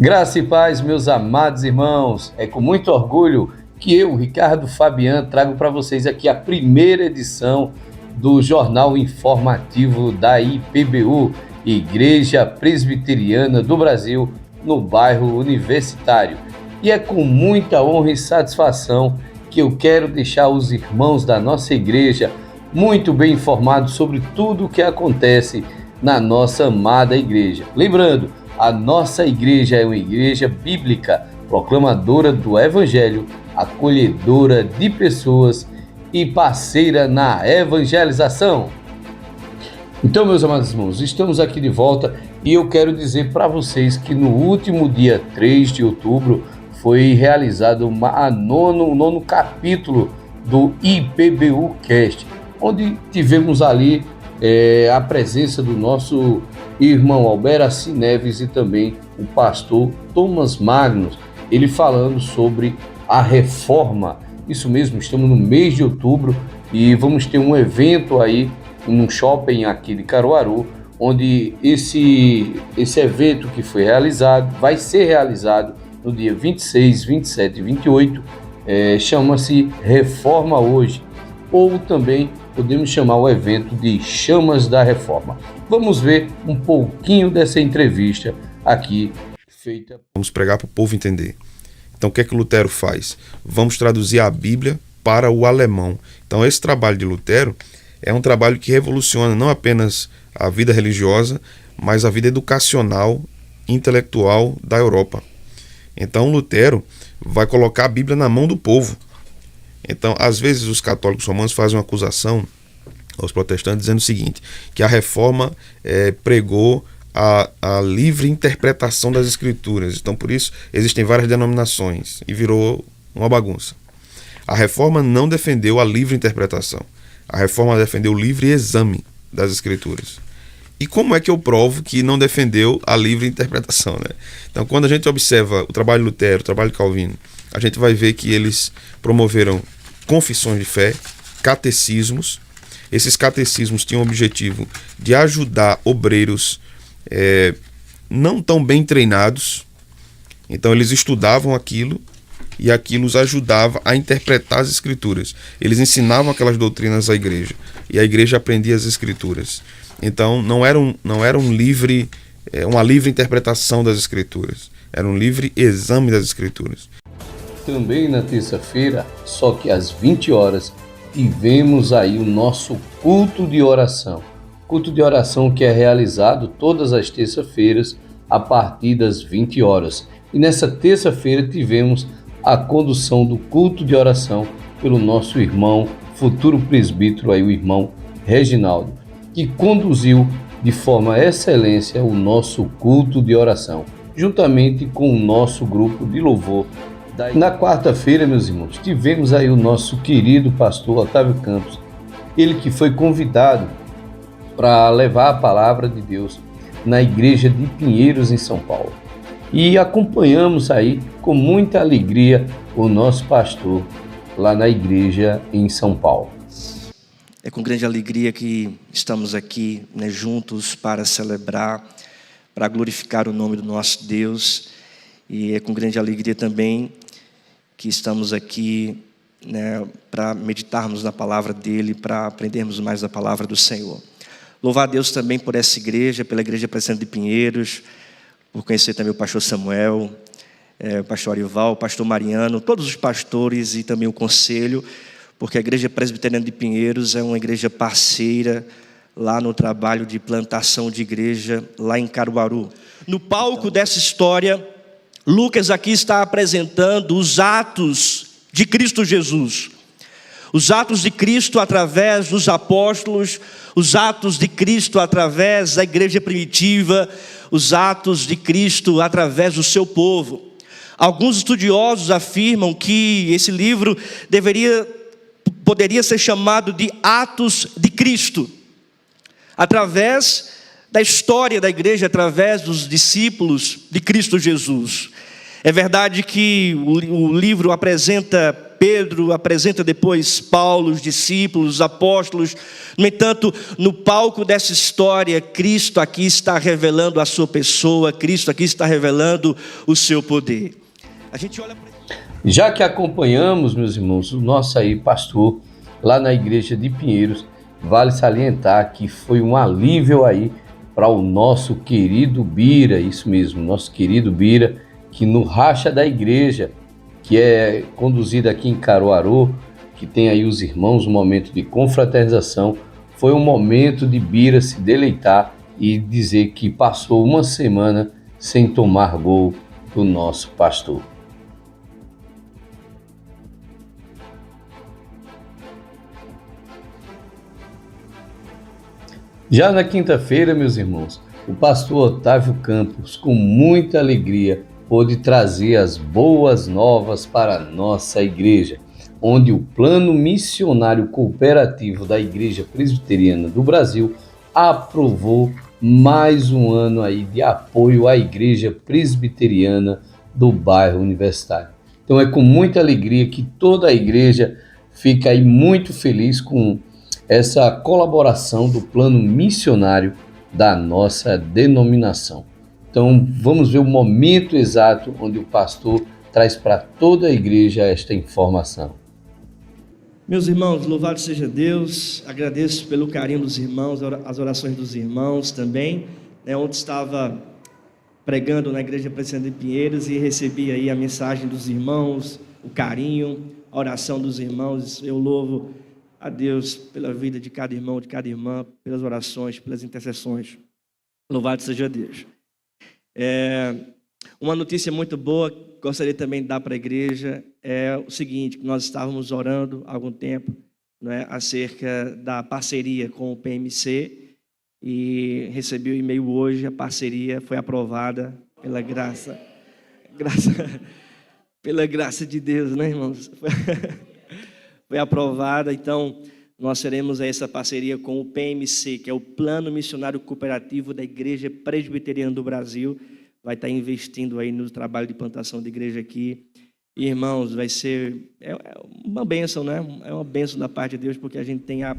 Graça e paz, meus amados irmãos. É com muito orgulho que eu, Ricardo Fabian, trago para vocês aqui a primeira edição do Jornal Informativo da IPBU, Igreja Presbiteriana do Brasil, no bairro Universitário. E é com muita honra e satisfação que eu quero deixar os irmãos da nossa igreja muito bem informados sobre tudo o que acontece na nossa amada igreja. Lembrando, a nossa igreja é uma igreja bíblica, proclamadora do Evangelho, acolhedora de pessoas e parceira na evangelização. Então, meus amados irmãos, estamos aqui de volta e eu quero dizer para vocês que no último dia 3 de outubro foi realizado o nono capítulo do IPBU Cast, onde tivemos ali a presença do nosso irmão Alberto Neves e também o pastor Thomas Magnus, ele falando sobre a reforma. Isso mesmo, estamos no mês de outubro e vamos ter um evento aí num shopping aqui de Caruaru, onde esse evento que foi realizado, vai ser realizado no dia 26, 27 e 28, chama-se Reforma Hoje, ou também podemos chamar o evento de Chamas da Reforma. Vamos ver um pouquinho dessa entrevista aqui feita. Vamos pregar para o povo entender. Então, o que é que Lutero faz? Vamos traduzir a Bíblia para o alemão. Então, esse trabalho de Lutero é um trabalho que revoluciona não apenas a vida religiosa, mas a vida educacional, intelectual da Europa. Então, Lutero vai colocar a Bíblia na mão do povo. Então, às vezes, os católicos romanos fazem uma acusação aos protestantes dizendo o seguinte, que a reforma pregou a livre interpretação das escrituras. Então, por isso, existem várias denominações e virou uma bagunça. A reforma não defendeu a livre interpretação. A reforma defendeu o livre exame das escrituras. E como é que eu provo que não defendeu a livre interpretação, né? Então, quando a gente observa o trabalho de Lutero, o trabalho de Calvino, a gente vai ver que eles promoveram confissões de fé, catecismos. Esses catecismos tinham o objetivo de ajudar obreiros não tão bem treinados. Então eles estudavam aquilo e aquilo os ajudava a interpretar as escrituras. Eles ensinavam aquelas doutrinas à igreja e a igreja aprendia as escrituras. Então não era uma livre interpretação das escrituras, era um livre exame das escrituras. Também na terça-feira, só que às 20 horas, tivemos aí o nosso culto de oração. Culto de oração que é realizado todas as terças-feiras a partir das 20 horas. E nessa terça-feira tivemos a condução do culto de oração pelo nosso irmão, futuro presbítero, aí, o irmão Reginaldo, que conduziu de forma excelência o nosso culto de oração, juntamente com o nosso grupo de louvor. Na quarta-feira, meus irmãos, tivemos aí o nosso querido pastor Otávio Campos, ele que foi convidado para levar a palavra de Deus na igreja de Pinheiros, em São Paulo. E acompanhamos aí com muita alegria o nosso pastor lá na igreja em São Paulo. É com grande alegria que estamos aqui, juntos para celebrar, para glorificar o nome do nosso Deus. E é com grande alegria também que estamos aqui para meditarmos na palavra dele, para aprendermos mais da palavra do Senhor. Louvar a Deus também por essa igreja, pela Igreja Presbiteriana de Pinheiros, por conhecer também o pastor Samuel, o pastor Arival, o pastor Mariano, todos os pastores e também o conselho, porque a Igreja Presbiteriana de Pinheiros é uma igreja parceira lá no trabalho de plantação de igreja lá em Caruaru. No palco dessa história, Lucas aqui está apresentando os atos de Cristo Jesus. Os atos de Cristo através dos apóstolos, os atos de Cristo através da igreja primitiva, os atos de Cristo através do seu povo. Alguns estudiosos afirmam que esse livro poderia ser chamado de Atos de Cristo, através da história da igreja, através dos discípulos de Cristo Jesus. É verdade que o livro apresenta Pedro, apresenta depois Paulo, os discípulos, os apóstolos. No entanto, no palco dessa história, Cristo aqui está revelando a sua pessoa, Cristo aqui está revelando o seu poder. A gente olha para... Já que acompanhamos, meus irmãos, o nosso aí pastor lá na igreja de Pinheiros, vale salientar que foi um alívio aí para o nosso querido Bira, isso mesmo, nosso querido Bira, que no racha da igreja, que é conduzido aqui em Caruaru, que tem aí os irmãos, um momento de confraternização, foi um momento de Bira se deleitar e dizer que passou uma semana sem tomar gol do nosso pastor. Já na quinta-feira, meus irmãos, o pastor Otávio Campos, com muita alegria, pôde trazer as boas novas para a nossa igreja, onde o Plano Missionário Cooperativo da Igreja Presbiteriana do Brasil aprovou mais um ano aí de apoio à Igreja Presbiteriana do bairro Universitário. Então é com muita alegria que toda a igreja fica aí muito feliz com essa colaboração do plano missionário da nossa denominação. Então, vamos ver o momento exato onde o pastor traz para toda a igreja esta informação. Meus irmãos, louvado seja Deus, agradeço pelo carinho dos irmãos, as orações dos irmãos também, onde estava pregando na igreja presbiteriana de Pinheiros e recebi aí a mensagem dos irmãos, o carinho, a oração dos irmãos. Eu louvo a Deus pela vida de cada irmão, de cada irmã, pelas orações, pelas intercessões. Louvado seja Deus. Uma notícia muito boa que gostaria também de dar para a igreja é o seguinte, que nós estávamos orando há algum tempo, acerca da parceria com o PMC e recebi o e-mail hoje, a parceria foi aprovada pela pela graça de Deus, né, irmãos? Foi aprovada, então nós teremos essa parceria com o PMC, que é o Plano Missionário Cooperativo da Igreja Presbiteriana do Brasil, vai estar investindo aí no trabalho de plantação de igreja aqui. E, irmãos, vai ser uma bênção, né? É uma bênção da parte de Deus, porque a gente tem a...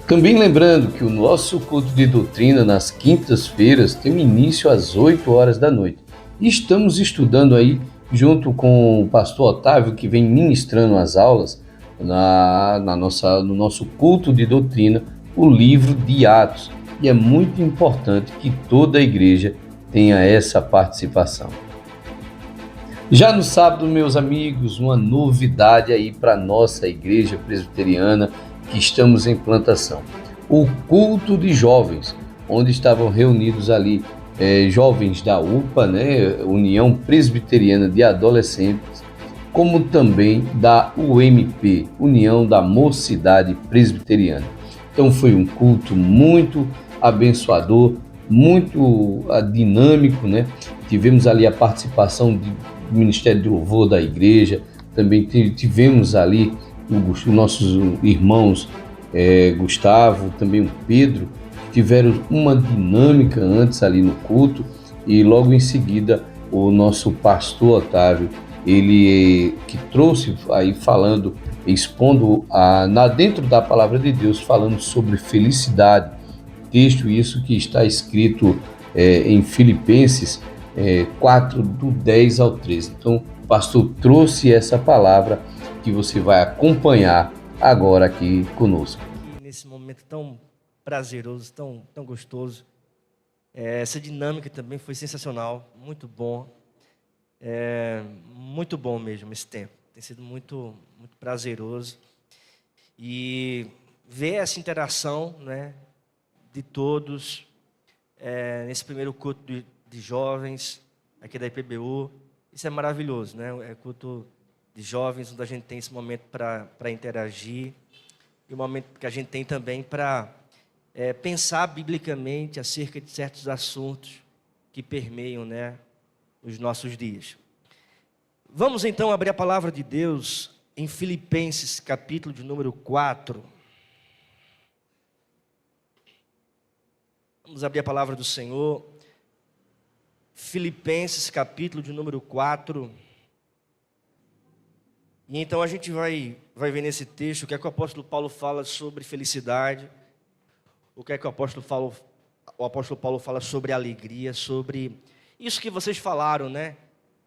Também lembrando que o nosso culto de doutrina nas quintas-feiras tem início às 8 horas da noite. E estamos estudando aí, junto com o pastor Otávio, que vem ministrando as aulas no nosso culto de doutrina, o livro de Atos. E é muito importante que toda a igreja tenha essa participação. Já no sábado, meus amigos, uma novidade aí para a nossa igreja presbiteriana que estamos em plantação. O culto de jovens, onde estavam reunidos ali jovens da UPA, União Presbiteriana de Adolescentes, como também da UMP, União da Mocidade Presbiteriana. Então foi um culto muito abençoador, muito dinâmico, Tivemos ali a participação do Ministério de Louvor da igreja, também tivemos ali os nossos irmãos Gustavo, também o Pedro, tiveram uma dinâmica antes ali no culto, e logo em seguida o nosso pastor Otávio, ele que trouxe aí falando, expondo dentro da palavra de Deus, falando sobre felicidade, texto isso que está escrito em Filipenses 4, do 10 ao 13. Então, o pastor trouxe essa palavra que você vai acompanhar agora aqui conosco. Nesse momento tão prazeroso, tão gostoso, essa dinâmica também foi sensacional, muito bom, muito bom mesmo esse tempo. Tem sido muito, muito prazeroso e ver essa interação, de todos nesse primeiro culto de jovens aqui da IPBU. Isso é maravilhoso, É culto de jovens, onde a gente tem esse momento para interagir, e o momento que a gente tem também para pensar biblicamente acerca de certos assuntos que permeiam, os nossos dias. Vamos então abrir a palavra de Deus em Filipenses, capítulo de número 4. Vamos abrir a palavra do Senhor. Filipenses, capítulo de número 4. E então a gente vai ver nesse texto o que é que o apóstolo Paulo fala sobre felicidade, o que é que o apóstolo Paulo fala sobre alegria, sobre isso que vocês falaram, né?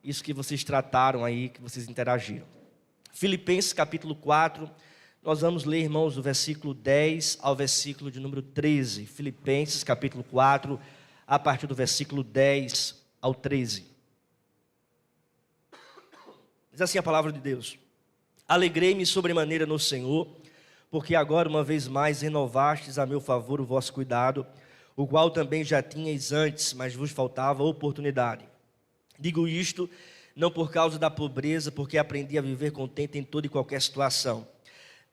Isso que vocês trataram aí, que vocês interagiram. Filipenses capítulo 4, nós vamos ler, irmãos, do versículo 10 ao versículo de número 13. Filipenses capítulo 4, a partir do versículo 10 ao 13. Diz assim a palavra de Deus: Alegrei-me sobremaneira no Senhor, porque agora uma vez mais renovastes a meu favor o vosso cuidado, o qual também já tinhais antes, mas vos faltava oportunidade. Digo isto não por causa da pobreza, porque aprendi a viver contente em toda e qualquer situação.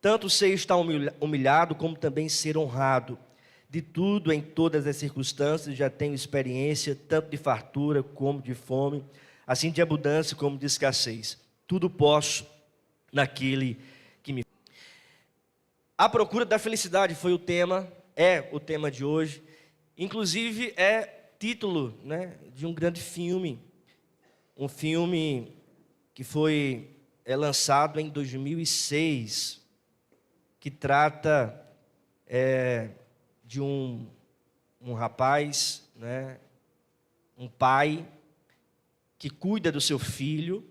Tanto sei estar humilhado, como também ser honrado. De tudo, em todas as circunstâncias, já tenho experiência, tanto de fartura como de fome, assim de abundância como de escassez. Tudo posso naquele que me... A procura da felicidade foi o tema, é o tema de hoje. Inclusive é título, né, de um grande filme. Um filme que foi lançado em 2006, que trata de um rapaz, né, um pai que cuida do seu filho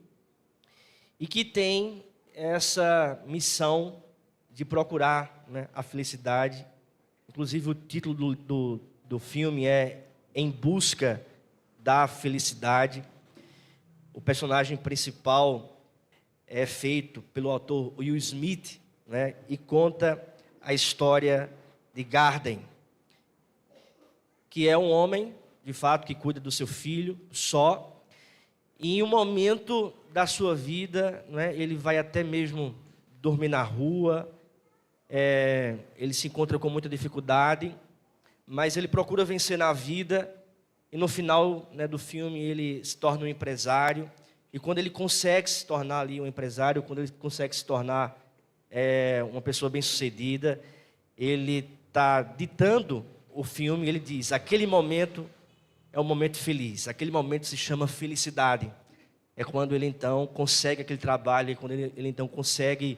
e que tem essa missão de procurar, né, a felicidade. Inclusive o título do filme é Em Busca da Felicidade. O personagem principal é feito pelo autor Will Smith, né, e conta a história de Garden, que é um homem, de fato, que cuida do seu filho só, e em um momento da sua vida, né, ele vai até mesmo dormir na rua, ele se encontra com muita dificuldade, mas ele procura vencer na vida. E no final, né, do filme ele se torna um empresário. E quando ele consegue se tornar ali um empresário, quando ele consegue se tornar uma pessoa bem-sucedida, ele está ditando o filme. Ele diz: aquele momento é um momento feliz, aquele momento se chama felicidade. É quando ele então consegue aquele trabalho, é quando ele então consegue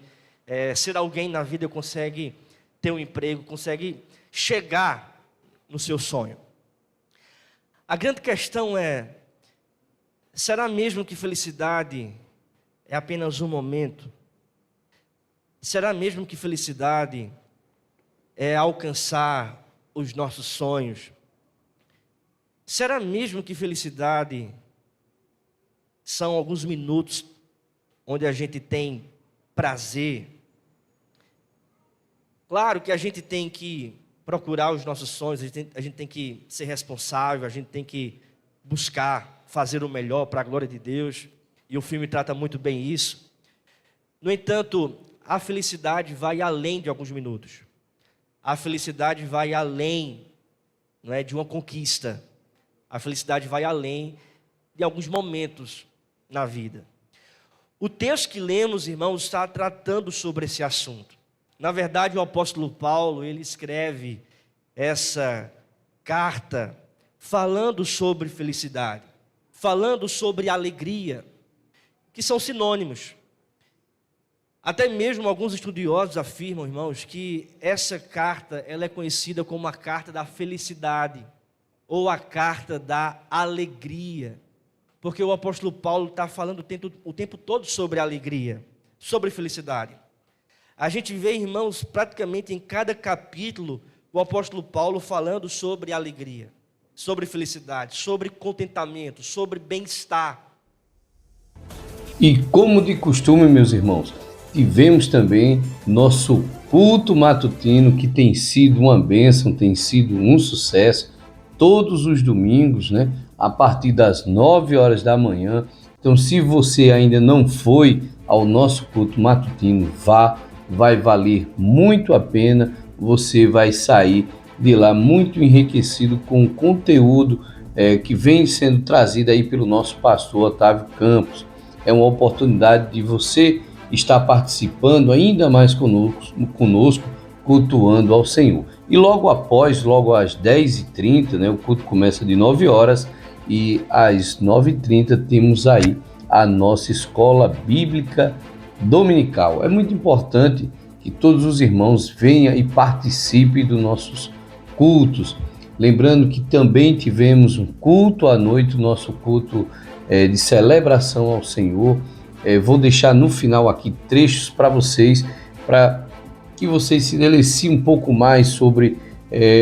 ser alguém na vida, consegue ter um emprego, consegue chegar no seu sonho. A grande questão é: será mesmo que felicidade é apenas um momento? Será mesmo que felicidade é alcançar os nossos sonhos? Será mesmo que felicidade são alguns minutos onde a gente tem prazer? Claro que a gente tem que procurar os nossos sonhos, a gente tem que ser responsável, a gente tem que buscar fazer o melhor para a glória de Deus, e o filme trata muito bem isso. No entanto, a felicidade vai além de alguns minutos. A felicidade vai além, não é, de uma conquista. A felicidade vai além de alguns momentos na vida. O texto que lemos, irmãos, está tratando sobre esse assunto. Na verdade, o apóstolo Paulo, ele escreve essa carta falando sobre felicidade, falando sobre alegria, que são sinônimos. Até mesmo alguns estudiosos afirmam, irmãos, que essa carta ela é conhecida como a carta da felicidade, ou a carta da alegria, porque o apóstolo Paulo está falando o tempo todo sobre alegria, sobre felicidade. A gente vê, irmãos, praticamente em cada capítulo, o apóstolo Paulo falando sobre alegria, sobre felicidade, sobre contentamento, sobre bem-estar. E como de costume, meus irmãos, tivemos também nosso culto matutino, que tem sido uma bênção, tem sido um sucesso, todos os domingos, né, a partir das 9 horas da manhã. Então, se você ainda não foi ao nosso culto matutino, vá. Vai valer muito a pena, você vai sair de lá muito enriquecido com o conteúdo que vem sendo trazido aí pelo nosso pastor Otávio Campos. É uma oportunidade de você estar participando ainda mais conosco, cultuando ao Senhor. E logo após, logo às 10h30, né, o culto começa de 9 horas, e às 9h30 temos aí a nossa escola bíblica dominical. É muito importante que todos os irmãos venham e participem dos nossos cultos. Lembrando que também tivemos um culto à noite, o nosso culto de celebração ao Senhor. Vou deixar no final aqui trechos para vocês que vocês se deleciem um pouco mais sobre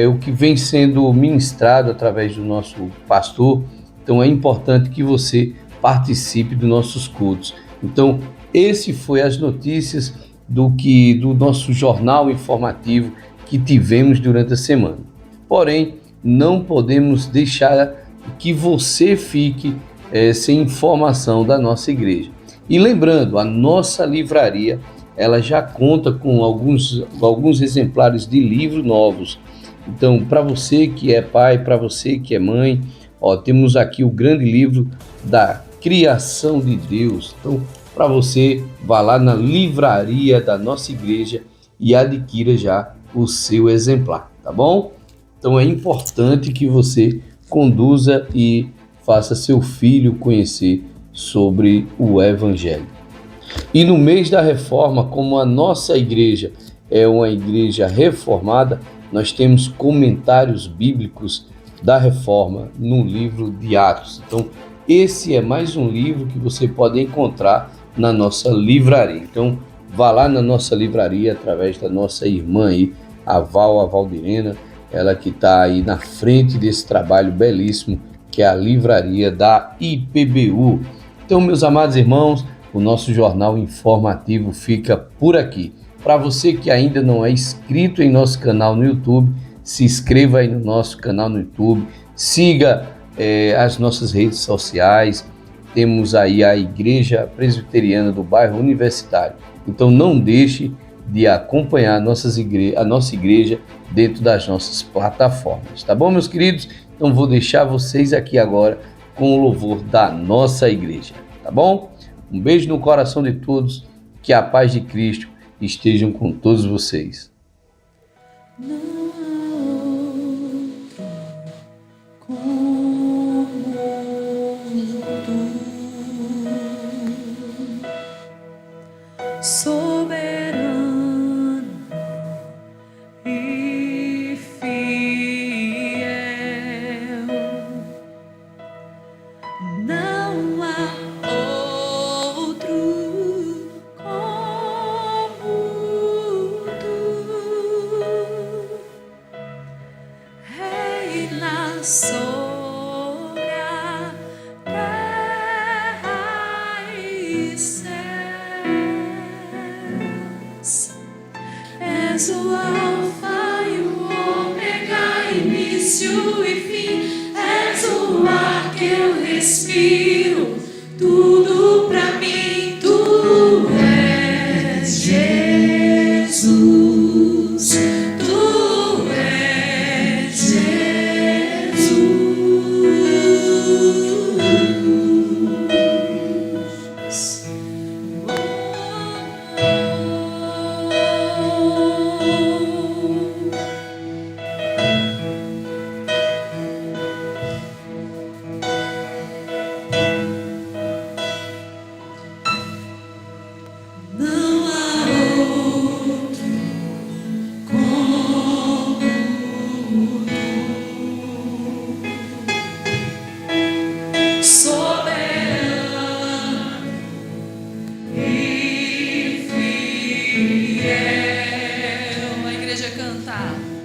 o que vem sendo ministrado através do nosso pastor. Então é importante que você participe dos nossos cultos. Então, esse foi as notícias do nosso jornal informativo que tivemos durante a semana. Porém, não podemos deixar que você fique sem informação da nossa igreja. E lembrando, a nossa livraria, ela já conta com alguns exemplares de livros novos. Então, para você que é pai, para você que é mãe, temos aqui o grande livro da criação de Deus. Então, para você, vá lá na livraria da nossa igreja e adquira já o seu exemplar, tá bom? Então, é importante que você conduza e faça seu filho conhecer sobre o Evangelho. E no mês da reforma, como a nossa igreja é uma igreja reformada, nós temos comentários bíblicos da reforma no livro de Atos. Então, esse é mais um livro que você pode encontrar na nossa livraria. Então, vá lá na nossa livraria através da nossa irmã aí, a Valdirena, ela que está aí na frente desse trabalho belíssimo que é a livraria da IPBU. Então, meus amados irmãos, o nosso jornal informativo fica por aqui. Para você que ainda não é inscrito em nosso canal no YouTube, se inscreva aí no nosso canal no YouTube, siga as nossas redes sociais. Temos aí a Igreja Presbiteriana do Bairro Universitário. Então não deixe de acompanhar a nossa igreja dentro das nossas plataformas. Tá bom, meus queridos? Então vou deixar vocês aqui agora com o louvor da nossa igreja. Tá bom? Um beijo no coração de todos. Que a paz de Cristo estejam com todos vocês. Soberano e fiel, não há outro como tu, reina sobre a terra e céu. És o alfa e o ômega, início e fim. És o ar que eu respiro, tudo pra mim. Tu és Jesus, tu és Jesus. Soberano e fiel. A igreja canta.